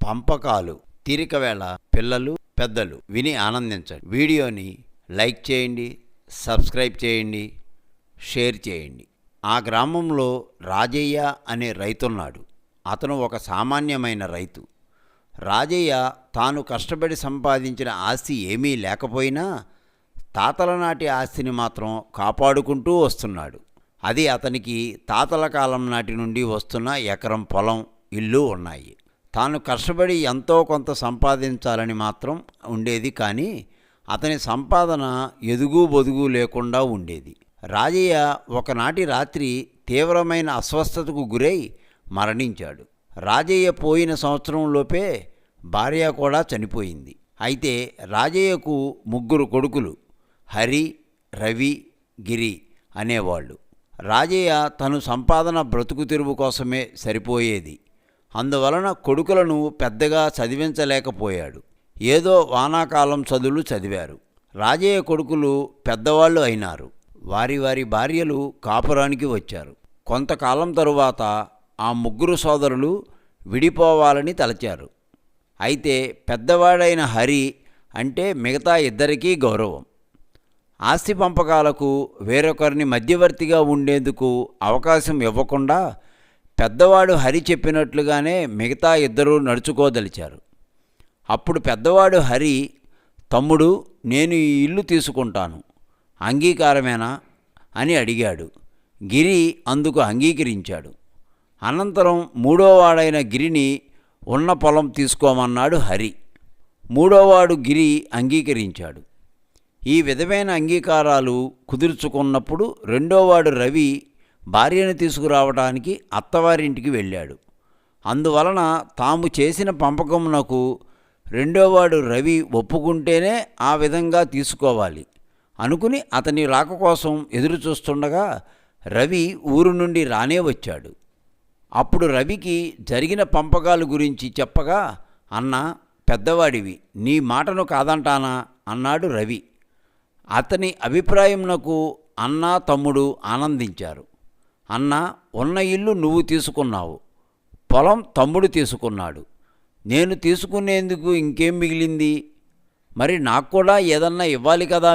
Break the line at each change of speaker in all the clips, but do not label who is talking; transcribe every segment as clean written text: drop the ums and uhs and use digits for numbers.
పంపకాలు తీరికవేళ పిల్లలు పెద్దలు విని ఆనందించండి. వీడియోని లైక్ చేయండి, సబ్స్క్రైబ్ చేయండి, షేర్ చేయండి. ఆ గ్రామంలో రాజయ్య అనే రైతున్నాడు. అతను ఒక సామాన్యమైన రైతు. రాజయ్య తాను కష్టపడి సంపాదించిన ఆస్తి ఏమీ లేకపోయినా తాతల నాటి ఆస్తిని మాత్రం కాపాడుకుంటూ వస్తున్నాడు. అది అతనికి తాతల కాలం నాటి నుండి వస్తున్న ఎకరం పొలం, ఇల్లు ఉన్నాయి. తాను కష్టపడి ఎంతో కొంత సంపాదించాలని మాత్రం ఉండేది, కానీ అతని సంపాదన ఎదుగు బొదుగు లేకుండా ఉండేది. రాజయ్య ఒకనాటి రాత్రి తీవ్రమైన అస్వస్థతకు గురై మరణించాడు. రాజయ్య పోయిన సంవత్సరంలోపే భార్య కూడా చనిపోయింది. అయితే రాజయ్యకు 3 కొడుకులు, హరి, రవి, గిరి అనేవాళ్ళు. రాజయ్య తను సంపాదన బ్రతుకు తెరువు కోసమే సరిపోయేది. అందువలన కొడుకులను పెద్దగా చదివించలేకపోయాడు. ఏదో వానాకాలం చదువులు చదివారు. రాజయ్య కొడుకులు పెద్దవాళ్ళు అయినారు. వారి వారి భార్యలు కాపురానికి వచ్చారు. కొంతకాలం తరువాత ఆ 3 సోదరులు విడిపోవాలని తలచారు. అయితే పెద్దవాడైన హరి అంటే మిగతా ఇద్దరికీ గౌరవం. ఆస్తి పంపకాలకు వేరొకరిని మధ్యవర్తిగా ఉండేందుకు అవకాశం ఇవ్వకుండా పెద్దవాడు హరి చెప్పినట్లుగానే మిగతా ఇద్దరూ నడుచుకోదలిచారు. అప్పుడు పెద్దవాడు హరి, తమ్ముడు, నేను ఈ ఇల్లు తీసుకుంటాను, అంగీకారమేనా అని అడిగాడు. గిరి అందుకు అంగీకరించాడు. అనంతరం 3వ వాడైన గిరిని ఉన్న పొలం తీసుకోమన్నాడు హరి. 3వ వాడు గిరి అంగీకరించాడు. ఈ విధమైన అంగీకారాలు కుదుర్చుకున్నప్పుడు 2వ వాడు రవి భార్యను తీసుకురావడానికి అత్తవారింటికి వెళ్ళాడు. అందువలన తాము చేసిన పంపకమునకు 2వ వాడు రవి ఒప్పుకుంటేనే ఆ విధంగా తీసుకోవాలి అనుకుని అతని రాక కోసం ఎదురు చూస్తుండగా రవి ఊరు నుండి రానే వచ్చాడు. అప్పుడు రవికి జరిగిన పంపకాల గురించి చెప్పగా, అన్నా, పెద్దవాడివి, నీ మాటను కాదంటానా అన్నాడు రవి. అతని అభిప్రాయంనకు అన్నా తమ్ముడు ఆనందించారు. అన్నా, ఉన్న ఇల్లు నువ్వు తీసుకున్నావు, పొలం తమ్ముడు తీసుకున్నాడు, నేను తీసుకునేందుకు ఇంకేం మిగిలింది? మరి నాకు కూడా ఏదన్నా ఇవ్వాలి కదా.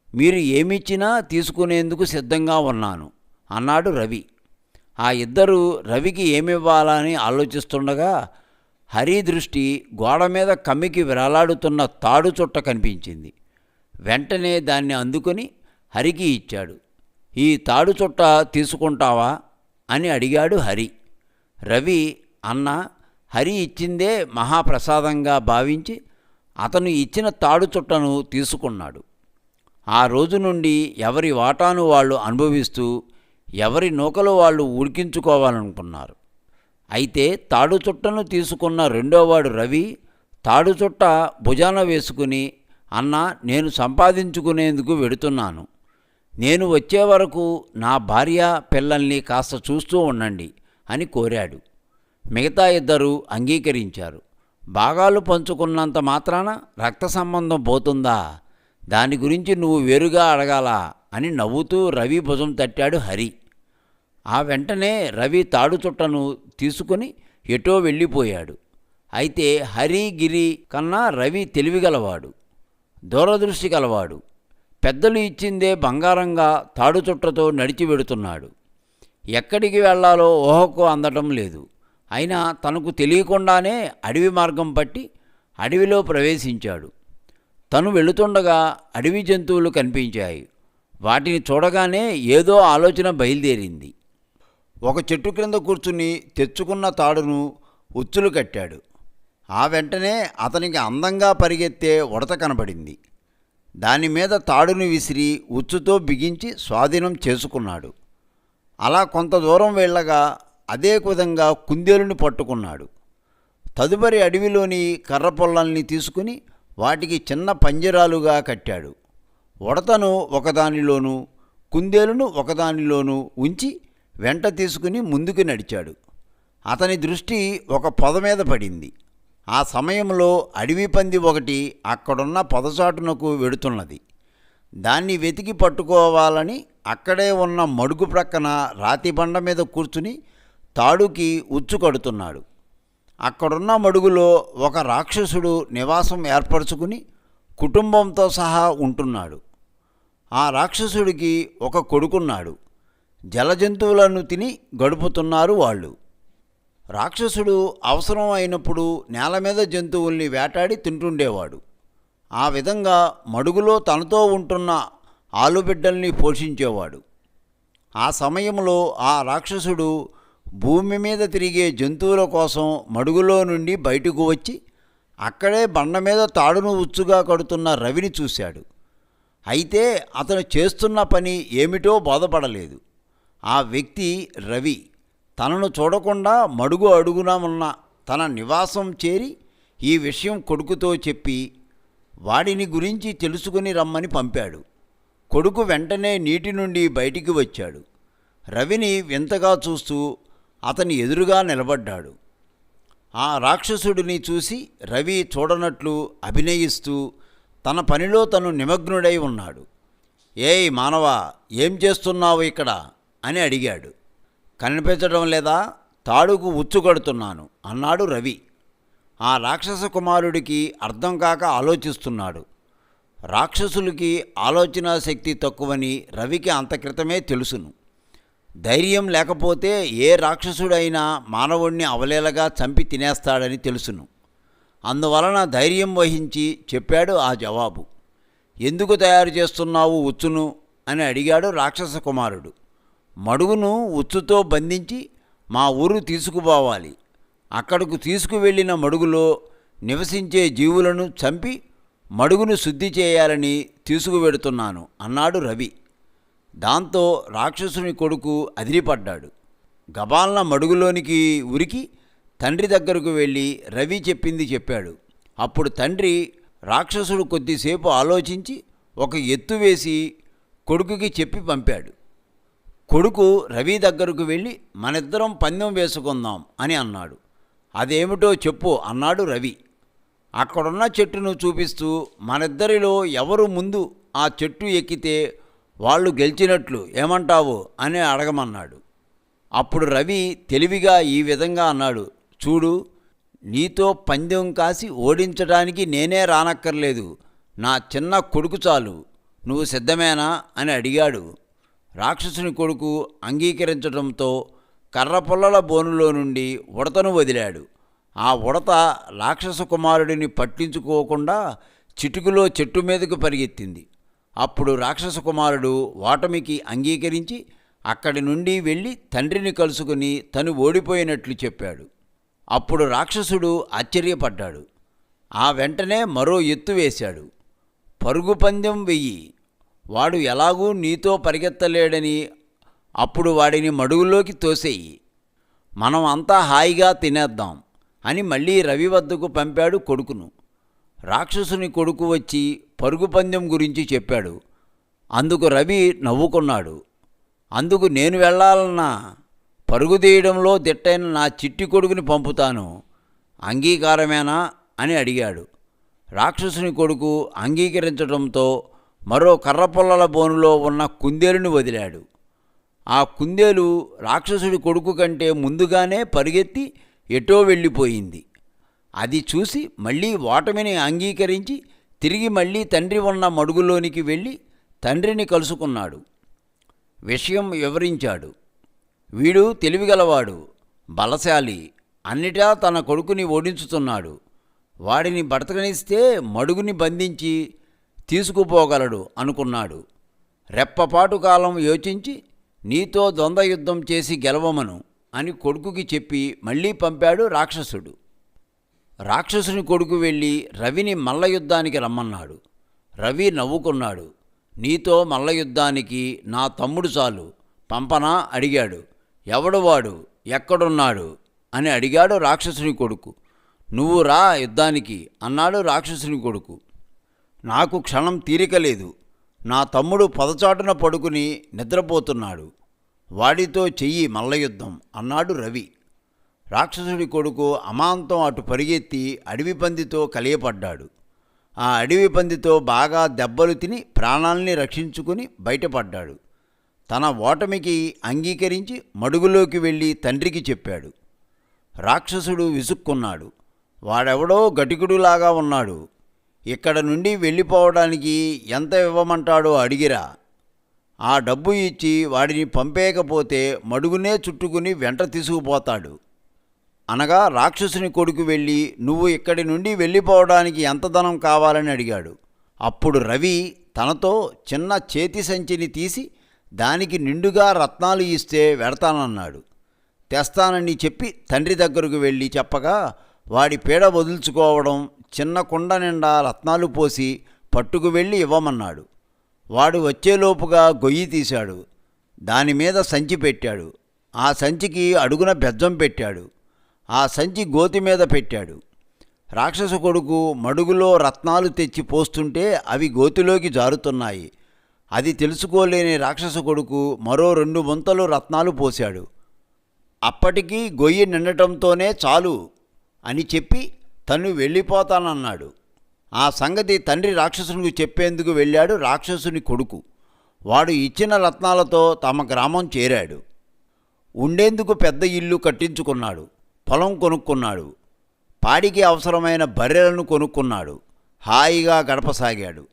మీరు ఏమిచ్చినా తీసుకునేందుకు సిద్ధంగా ఉన్నాను అన్నాడు రవి. ఆ ఇద్దరు రవికి ఏమివ్వాలని ఆలోచిస్తుండగా హరి దృష్టి గోడ మీద కమ్మికి వేలాడుతున్న తాడు చుట్ట కనిపించింది. వెంటనే దాన్ని అందుకొని హరికి ఇచ్చాడు. ఈ తాడు చుట్ట తీసుకుంటావా అని అడిగాడు హరి. రవి, అన్న, హరి ఇచ్చిందే మహాప్రసాదంగా భావించి అతను ఇచ్చిన తాడు చుట్టను తీసుకున్నాడు. ఆ రోజు నుండి ఎవరి వాటాను వాళ్ళు అనుభవిస్తూ ఎవరి నూకలు వాళ్ళు ఉడికించుకోవాలనుకున్నారు. అయితే తాడు చుట్టను తీసుకున్న 2వ వాడు రవి తాడు చుట్ట భుజాన వేసుకుని, అన్నా, నేను సంపాదించుకునేందుకు వెడుతున్నాను, నేను వచ్చే వరకు నా భార్య పిల్లల్ని కాస్త చూస్తూ ఉండండి అని కోరాడు. మిగతా ఇద్దరు అంగీకరించారు. భాగాలు పంచుకున్నంత మాత్రాన రక్త సంబంధం పోతుందా? దాని గురించి నువ్వు వేరుగా అడగాలా అని నవ్వుతూ రవి భుజం తట్టాడు హరి. ఆ వెంటనే రవి తాడు చుట్టను తీసుకుని ఎటో వెళ్ళిపోయాడు. అయితే హరి, గిరి కన్నా రవి తెలివిగలవాడు, దూరదృష్టి గలవాడు. పెద్దలు ఇచ్చిందే బంగారంగా తాడు చుట్టతో నడిచి వెడుతున్నాడు. ఎక్కడికి వెళ్లాలో ఊహకు అందటం లేదు. అయినా తనకు తెలియకుండానే అడవి మార్గం పట్టి అడవిలో ప్రవేశించాడు. తను వెళుతుండగా అడవి జంతువులు కనిపించాయి. వాటిని చూడగానే ఏదో ఆలోచన బయలుదేరింది. ఒక చెట్టు క్రింద కూర్చుని తెచ్చుకున్న తాడును ఉచ్చులు కట్టాడు. ఆ వెంటనే అతనికి అందంగా పరిగెత్తే ఉడత కనబడింది. దానిమీద తాడును విసిరి ఉచ్చుతో బిగించి స్వాధీనం చేసుకున్నాడు. అలా కొంత దూరం వెళ్ళగా అదే విధంగా కుందేలుని పట్టుకున్నాడు. తదుపరి అడవిలోని కర్ర పొల్లల్ని తీసుకుని వాటికి చిన్న పంజరాలుగా కట్టాడు. ఉడతను ఒకదానిలోనూ కుందేలును ఒకదానిలోనూ ఉంచి వెంట తీసుకుని ముందుకు నడిచాడు. అతని దృష్టి ఒక పొద మీద పడింది. ఆ సమయంలో అడవి పంది ఒకటి అక్కడున్న పొదచాటునకు వెడుతున్నది. దాన్ని వెతికి పట్టుకోవాలని అక్కడే ఉన్న మడుగు ప్రక్కన రాతి బండ మీద కూర్చుని తాడుకి ఉచ్చు కడుతున్నాడు. అక్కడున్న మడుగులో ఒక రాక్షసుడు నివాసం ఏర్పరచుకుని కుటుంబంతో సహా ఉంటున్నాడు. ఆ రాక్షసుడికి ఒక కొడుకున్నాడు. జలజంతువులను తిని గడుపుతున్నారు వాళ్ళు. రాక్షసుడు అవసరం అయినప్పుడు నేల మీద జంతువుల్ని వేటాడి తింటుండేవాడు. ఆ విధంగా మడుగులో తనతో ఉంటున్న ఆలుబిడ్డల్ని పోషించేవాడు. ఆ సమయంలో ఆ రాక్షసుడు భూమి మీద తిరిగే జంతువుల కోసం మడుగులో నుండి బయటకు వచ్చి అక్కడే బండ మీద తాడును ఉచ్చుగా కడుతున్న రవిని చూశాడు. అయితే అతను చేస్తున్న పని ఏమిటో బోధపడలేదు. ఆ వ్యక్తి రవి తనను చూడకుండా మడుగు అడుగున ఉన్న తన నివాసం చేరి ఈ విషయం కొడుకుతో చెప్పి వాడిని గురించి తెలుసుకుని రమ్మని పంపాడు. కొడుకు వెంటనే నీటి నుండి బయటికి వచ్చాడు. రవిని వింతగా చూస్తూ అతని ఎదురుగా నిలబడ్డాడు. ఆ రాక్షసుడిని చూసి రవి చూడనట్లు అభినయిస్తూ తన పనిలో తను నిమగ్నుడై ఉన్నాడు. ఏయ్ మానవా, ఏం చేస్తున్నావు ఇక్కడ అని అడిగాడు. కనిపించడం లేదా? తాడుకు ఉచ్చు కడుతున్నాను అన్నాడు రవి. ఆ రాక్షస కుమారుడికి అర్థం కాక ఆలోచిస్తున్నాడు. రాక్షసులకి ఆలోచనా శక్తి తక్కువని రవికి అంత క్రితమే తెలుసును. ధైర్యం లేకపోతే ఏ రాక్షసుడైనా మానవుణ్ణి అవలేలగా చంపి తినేస్తాడని తెలుసును. అందువలన ధైర్యం వహించి చెప్పాడు ఆ జవాబు. ఎందుకు తయారు చేస్తున్నావు ఉచ్చును అని అడిగాడు రాక్షస కుమారుడు. మడుగును ఉచ్చుతో బంధించి మా ఊరు తీసుకుపోవాలి. అక్కడకు తీసుకువెళ్ళిన మడుగులో నివసించే జీవులను చంపి మడుగును శుద్ధి చేయాలని తీసుకువెడుతున్నాను అన్నాడు రవి. దాంతో రాక్షసుని కొడుకు అదిరిపడ్డాడు. గబాల్న మడుగులోనికి ఉరికి తండ్రి దగ్గరకు వెళ్ళి రవి చెప్పింది చెప్పాడు. అప్పుడు తండ్రి రాక్షసుడు కొద్దిసేపు ఆలోచించి ఒక ఎత్తు వేసి కొడుకుకి చెప్పి పంపాడు. కొడుకు రవి దగ్గరకు వెళ్ళి మనిద్దరం పందెం వేసుకుందాం అని అన్నాడు. అదేమిటో చెప్పు అన్నాడు రవి. అక్కడున్న చెట్టును చూపిస్తూ మనిద్దరిలో ఎవరు ముందు ఆ చెట్టు ఎక్కితే వాళ్ళు గెలిచినట్లు ఏమంటావు అని అడగమన్నాడు. అప్పుడు రవి తెలివిగా ఈ విధంగా అన్నాడు. చూడు, నీతో పందెం కాసి ఓడించడానికి నేనే రానక్కర్లేదు. నా చిన్న కొడుకు చాలు. నువ్వు సిద్ధమేనా అని అడిగాడు. రాక్షసుని కొడుకు అంగీకరించడంతో కర్రపుల్లల బోనులో నుండి ఉడతను వదిలాడు. ఆ ఉడత రాక్షస కుమారుడిని పట్టించుకోకుండా చిటుకులో చెట్టు మీదకు పరిగెత్తింది. అప్పుడు రాక్షస కుమారుడు ఓటమికి అంగీకరించి అక్కడి నుండి వెళ్ళి తండ్రిని కలుసుకుని తను ఓడిపోయినట్లు చెప్పాడు. అప్పుడు రాక్షసుడు ఆశ్చర్యపడ్డాడు. ఆ వెంటనే మరో ఎత్తు వేశాడు. పరుగు పందెం వెయ్యి. వాడు ఎలాగూ నీతో పరిగెత్తలేడని అప్పుడు వాడిని మడుగులోకి తోసేయి. మనం అంతా హాయిగా తినేద్దాం అని మళ్ళీ రవి వద్దకు పంపాడు కొడుకును. రాక్షసుని కొడుకు వచ్చి పరుగు పందెం గురించి చెప్పాడు. అందుకు రవి నవ్వుకున్నాడు. అందుకు నేను వెళ్ళాలన్నా పరుగు తీయడంలో దిట్టైన నా చిట్టి కొడుకుని పంపుతాను. అంగీకారమేనా అని అడిగాడు. రాక్షసుని కొడుకు అంగీకరించడంతో మరో కర్రపుల్లల బోనులో ఉన్న కుందేలుని వదిలాడు. ఆ కుందేలు రాక్షసుడి కొడుకు కంటే ముందుగానే పరిగెత్తి ఎటో వెళ్ళిపోయింది. అది చూసి మళ్ళీ ఓటమిని అంగీకరించి తిరిగి మళ్ళీ తండ్రి ఉన్న మడుగులోనికి వెళ్ళి తండ్రిని కలుసుకున్నాడు. విషయం వివరించాడు. వీడు తెలివిగలవాడు, బలశాలి, అన్నిటా తన కొడుకుని ఓడించుతున్నాడు. వాడిని బ్రతకనిస్తే మడుగుని బంధించి తీసుకుపోగలడు అనుకున్నాడు. రెప్పపాటు కాలం యోచించి నీతో ద్వంద్వ యుద్ధం చేసి గెలవమను అని కొడుకుకి చెప్పి మళ్ళీ పంపాడు రాక్షసుడు. రాక్షసుని కొడుకు వెళ్ళి రవిని మల్ల యుద్ధానికి రమ్మన్నాడు. రవి నవ్వుకున్నాడు. నీతో మల్ల యుద్ధానికి నా తమ్ముడు చాలు, పంపనా అడిగాడు. ఎవడు వాడు, ఎక్కడున్నాడు అని అడిగాడు రాక్షసుని కొడుకు. నువ్వు రా యుద్ధానికి అన్నాడు రాక్షసుని కొడుకు. నాకు క్షణం తీరిక లేదు. నా తమ్ముడు పొదచాటున పడుకుని నిద్రపోతున్నాడు. వాడితో చెయ్యి మల్లయుద్ధం అన్నాడు రవి. రాక్షసుడి కొడుకు అమాంతం అటు పరిగెత్తి అడవి పందితో కలియపడ్డాడు. ఆ అడవి పందితో బాగా దెబ్బలు తిని ప్రాణాల్ని రక్షించుకుని బయటపడ్డాడు. తన ఓటమికి అంగీకరించి మడుగులోకి వెళ్ళి తండ్రికి చెప్పాడు. రాక్షసుడు విసుక్కున్నాడు. వాడెవడో గటికుడులాగా ఉన్నాడు. ఇక్కడ నుండి వెళ్ళిపోవడానికి ఎంత ఇవ్వమంటాడో అడిగిరా. ఆ డబ్బు ఇచ్చి వాడిని పంపేయకపోతే మడుగునే చుట్టుకుని వెంట తీసుకుపోతాడు అనగా రాక్షసుని కొడుకు వెళ్ళి, నువ్వు ఇక్కడి నుండి వెళ్ళిపోవడానికి ఎంత ధనం కావాలని అడిగాడు. అప్పుడు రవి తనతో చిన్న చేతి సంచిని తీసి దానికి నిండుగా రత్నాలు ఇస్తే వెడతానన్నాడు. తెస్తానని చెప్పి తండ్రి దగ్గరకు వెళ్ళి చెప్పగా వాడి పీడ వదుల్చుకోవడం, చిన్న కుండ నిండా రత్నాలు పోసి పట్టుకు వెళ్ళి ఇవ్వమన్నాడు. వాడు వచ్చేలోపుగా గొయ్యి తీశాడు. దానిమీద సంచి పెట్టాడు. ఆ సంచికి అడుగున బెజ్జం పెట్టాడు. ఆ సంచి గోతి మీద పెట్టాడు. రాక్షస కొడుకు మడుగులో రత్నాలు తెచ్చి పోస్తుంటే అవి గోతిలోకి జారుతున్నాయి. అది తెలుసుకోలేని రాక్షస కొడుకు మరో 2 ముంతలు రత్నాలు పోశాడు. అప్పటికీ గొయ్యి నిండటంతోనే చాలు అని చెప్పి తను వెళ్ళిపోతానన్నాడు. ఆ సంగతి తండ్రి రాక్షసునికి చెప్పేందుకు వెళ్ళాడు రాక్షసుని కొడుకు. వాడు ఇచ్చిన రత్నాలతో తమ గ్రామం చేరాడు. ఉండేందుకు పెద్ద ఇల్లు కట్టించుకున్నాడు. పొలం కొనుక్కున్నాడు. పాడికి అవసరమైన బర్రెలను కొనుక్కున్నాడు. హాయిగా గడపసాగాడు.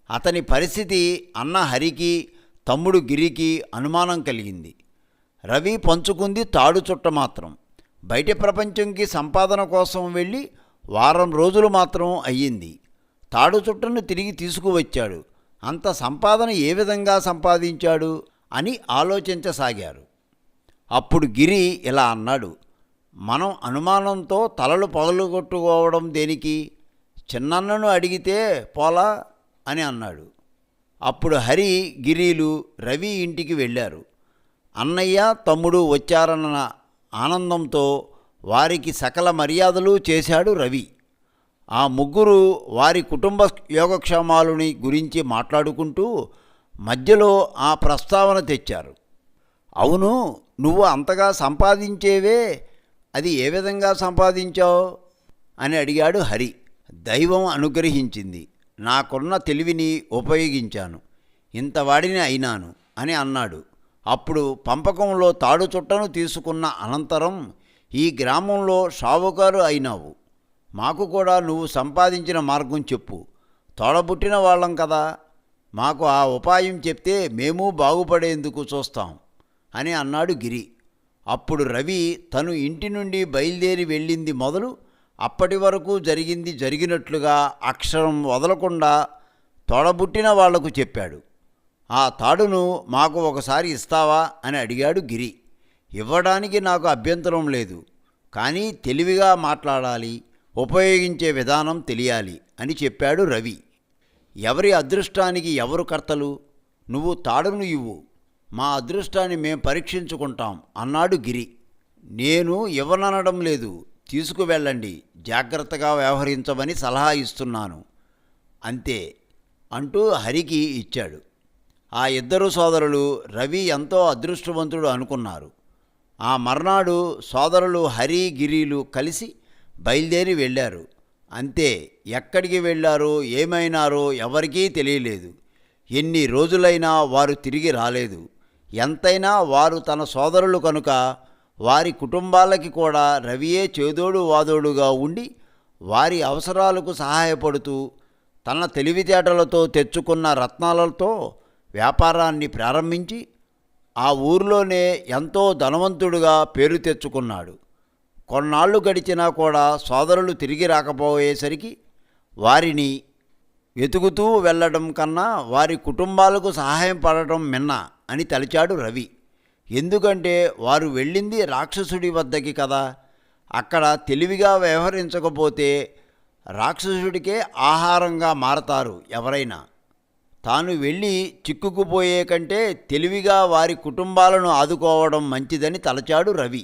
అతని పరిస్థితి అన్న హరికి, తమ్ముడు గిరికి అనుమానం కలిగింది. రవి పంచుకుంది తాడు చుట్ట మాత్రం. బయట ప్రపంచంకి సంపాదన కోసం వెళ్ళి వారం రోజులు మాత్రం అయ్యింది. తాడు చుట్టను తిరిగి తీసుకువచ్చాడు. అంత సంపాదన ఏ విధంగా సంపాదించాడు అని ఆలోచించసాగారు. అప్పుడు గిరి ఇలా అన్నాడు, మనం అనుమానంతో తలలు పగలగొట్టుకోవడం దేనికి? చిన్నన్నను అడిగితే పోలా అని అన్నాడు. అప్పుడు హరి, గిరీలు రవి ఇంటికి వెళ్ళారు. అన్నయ్య, తమ్ముడు వచ్చారన్న ఆనందంతో వారికి సకల మర్యాదలు చేశాడు రవి. ఆ ముగ్గురు వారి కుటుంబ యోగక్షేమాలని గురించి మాట్లాడుకుంటూ మధ్యలో ఆ ప్రస్తావన తెచ్చారు. అవును, నువ్వు అంతగా సంపాదించేవే, అది ఏ విధంగా సంపాదించావు అని అడిగాడు హరి. దైవం అనుగ్రహించింది. నాకున్న తెలివిని ఉపయోగించాను. ఇంతవాడిని అయినాను అని అన్నాడు. అప్పుడు పంపకంలో తాడు చుట్టను తీసుకున్న అనంతరం ఈ గ్రామంలో షావుకారు అయినావు. మాకు కూడా నువ్వు సంపాదించిన మార్గం చెప్పు. తోడబుట్టిన వాళ్ళం కదా, మాకు ఆ ఉపాయం చెప్తే మేము బాగుపడేందుకు చూస్తాం అని అన్నాడు గిరి. అప్పుడు రవి తను ఇంటి నుండి బయలుదేరి వెళ్ళింది మొదలు అప్పటి వరకు జరిగింది జరిగినట్లుగా అక్షరం వదలకుండా తోడబుట్టిన వాళ్లకు చెప్పాడు. ఆ తాడును మాకు ఒకసారి ఇస్తావా అని అడిగాడు గిరి. ఇవ్వడానికి నాకు అభ్యంతరం లేదు, కానీ తెలివిగా మాట్లాడాలి, ఉపయోగించే విధానం తెలియాలి అని చెప్పాడు రవి. ఎవరి అదృష్టానికి ఎవరు కర్తలు? నువ్వు తాడును ఇవ్వు, మా అదృష్టాన్ని మేం పరీక్షించుకుంటాం అన్నాడు గిరి. నేను ఇవ్వననడం లేదు, తీసుకువెళ్ళండి, జాగ్రత్తగా వ్యవహరించమని సలహా ఇస్తున్నాను అంతే అంటూ హరికి ఇచ్చాడు. ఆ ఇద్దరు సోదరులు రవి ఎంతో అదృష్టవంతుడు అనుకున్నారు. ఆ మర్నాడు సోదరులు హరి, గిరీలు కలిసి బయలుదేరి వెళ్ళారు. అంతే, ఎక్కడికి వెళ్ళారో ఏమైనారో ఎవరికీ తెలియలేదు. ఎన్ని రోజులైనా వారు తిరిగి రాలేదు. ఎంతైనా వారు తన సోదరులు కనుక వారి కుటుంబాలకి కూడా రవియే చేదోడు వాదోడుగా ఉండి వారి అవసరాలకు సహాయపడుతూ తన తెలివితేటలతో తెచ్చుకున్న రత్నాలతో వ్యాపారాన్ని ప్రారంభించి ఆ ఊరిలోనే ఎంతో ధనవంతుడుగా పేరు తెచ్చుకున్నాడు. కొన్నాళ్ళు గడిచినా కూడా సోదరులు తిరిగి రాకపోయేసరికి వారిని వెతుకుతూ వెళ్ళడం కన్నా వారి కుటుంబాలకు సహాయం పడటం మిన్న అని తలిచాడు రవి. ఎందుకంటే వారు వెళ్ళింది రాక్షసుడి వద్దకి కదా. అక్కడ తెలివిగా వ్యవహరించకపోతే రాక్షసుడికే ఆహారంగా మారతారు ఎవరైనా. తాను వెళ్ళి చిక్కుకుపోయే కంటే తెలివిగా వారి కుటుంబాలను ఆదుకోవడం మంచిదని తలచాడు రవి.